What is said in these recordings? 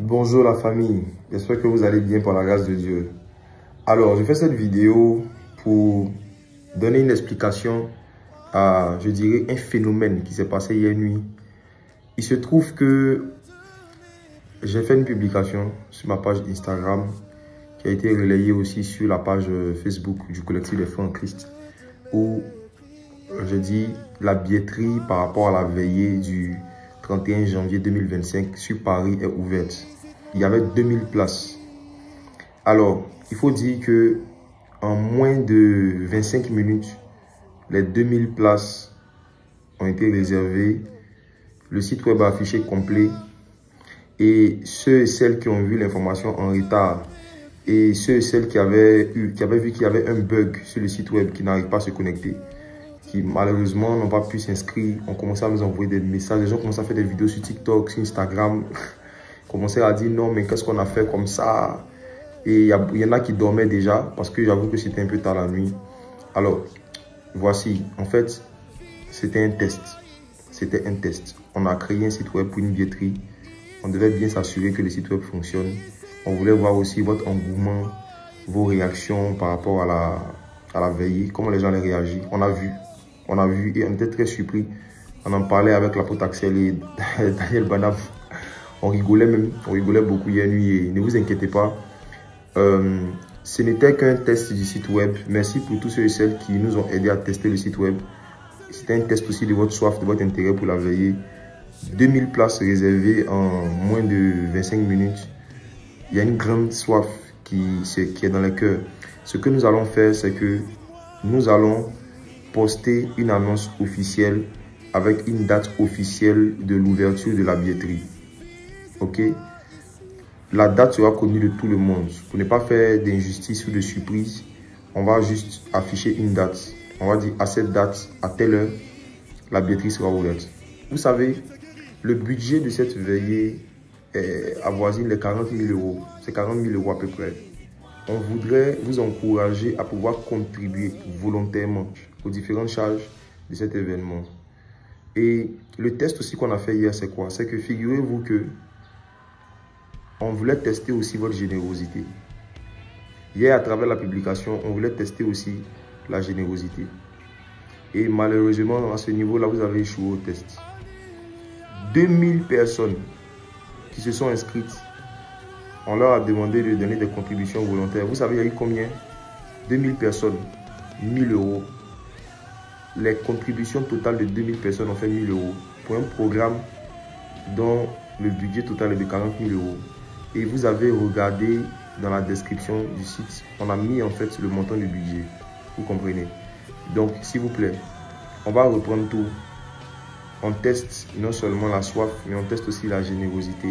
Bonjour la famille, j'espère que vous allez bien par la grâce de Dieu. Alors, je fais cette vidéo pour donner une explication à, je dirais, un phénomène qui s'est passé hier nuit. Il se trouve que j'ai fait une publication sur ma page Instagram qui a été relayée aussi sur la page Facebook du collectif des Frères en Christ où je dis la billetterie par rapport à la veillée du 31 janvier 2025 sur Paris est ouverte. Il y avait 2000 places. Alors, il faut dire que en moins de 25 minutes, les 2000 places ont été réservées. Le site web a affiché complet. Et ceux et celles qui ont vu l'information en retard et ceux et celles qui avaient vu qu'il y avait un bug sur le site web qui n'arrive pas à se connecter, qui malheureusement n'ont pas pu s'inscrire, ont commencé à nous envoyer des messages. Les gens commencent à faire des vidéos sur TikTok, sur Instagram, commençaient à dire non mais qu'est-ce qu'on a fait comme ça. Et il y en a qui dormaient déjà parce que j'avoue que c'était un peu tard la nuit. Alors voici, en fait c'était un test. C'était un test. On a créé un site web pour une billetterie. On devait bien s'assurer que le site web fonctionne. On voulait voir aussi votre engouement, vos réactions par rapport à la veillée, comment les gens allaient réagir. On a vu et on était très surpris. On en parlait avec l'apôtre Axel et Daniel Banaf. On rigolait beaucoup hier nuit et ne vous inquiétez pas. Ce n'était qu'un test du site web. Merci pour tous ceux et celles qui nous ont aidés à tester le site web. C'était un test aussi de votre soif, de votre intérêt pour la veillée. 2000 places réservées en moins de 25 minutes. Il y a une grande soif qui est dans les cœurs. Ce que nous allons faire, c'est que nous allons poster une annonce officielle avec une date officielle de l'ouverture de la billetterie. Ok? La date sera connue de tout le monde. Pour ne pas faire d'injustice ou de surprise, on va juste afficher une date. On va dire à cette date, à telle heure, la billetterie sera ouverte. Vous savez, le budget de cette veillée avoisine les 40 000 euros. C'est 40 000 euros à peu près. On voudrait vous encourager à pouvoir contribuer volontairement aux différentes charges de cet événement. Et le test aussi qu'on a fait hier, c'est quoi? C'est que figurez-vous que on voulait tester aussi votre générosité. Hier, à travers la publication, on voulait tester aussi la générosité. Et malheureusement, à ce niveau-là, vous avez échoué au test. 2000 personnes qui se sont inscrites, on leur a demandé de donner des contributions volontaires. Vous savez, il y a eu combien? 2000 personnes, 1000 euros. Les contributions totales de 2000 personnes ont fait 1000 euros pour un programme dont le budget total est de 40 000 euros. Et vous avez regardé dans la description du site, on a mis en fait le montant du budget. Vous comprenez? Donc, s'il vous plaît, on va reprendre tout. On teste non seulement la soif, mais on teste aussi la générosité.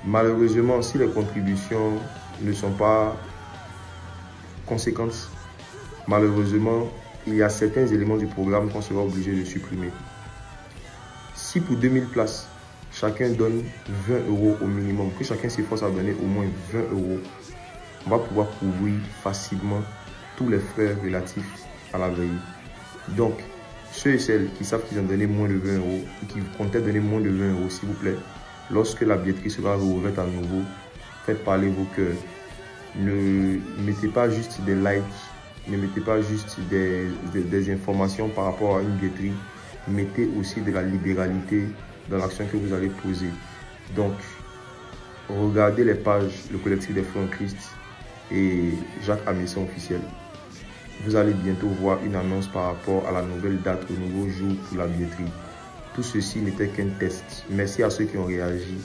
Malheureusement, si les contributions ne sont pas conséquentes, malheureusement, il y a certains éléments du programme qu'on sera obligé de supprimer. Si pour 2000 places, chacun donne 20 euros au minimum, que chacun s'efforce à donner au moins 20 euros, on va pouvoir couvrir facilement tous les frais relatifs à la veille. Donc, ceux et celles qui savent qu'ils ont donné moins de 20 euros ou qui comptaient donner moins de 20 euros, s'il vous plaît, lorsque la billetterie sera rouverte à nouveau, faites parler vos cœurs. Ne mettez pas juste des likes, ne mettez pas juste des informations par rapport à une billetterie. Mettez aussi de la libéralité dans l'action que vous allez poser. Donc, regardez les pages, le collectif des Frères en Christ et Jacques Amisson officiel. Vous allez bientôt voir une annonce par rapport à la nouvelle date, au nouveau jour pour la billetterie. Tout ceci n'était qu'un test. Merci à ceux qui ont réagi.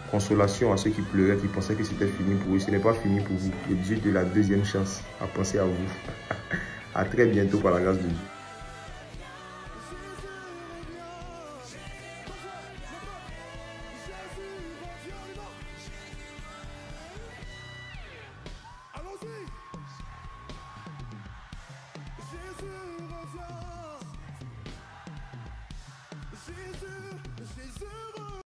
Consolation à ceux qui pleuraient, qui pensaient que c'était fini pour eux. Ce n'est pas fini pour vous. Le Dieu de la deuxième chance a pensé à vous. À très bientôt par la grâce de Dieu.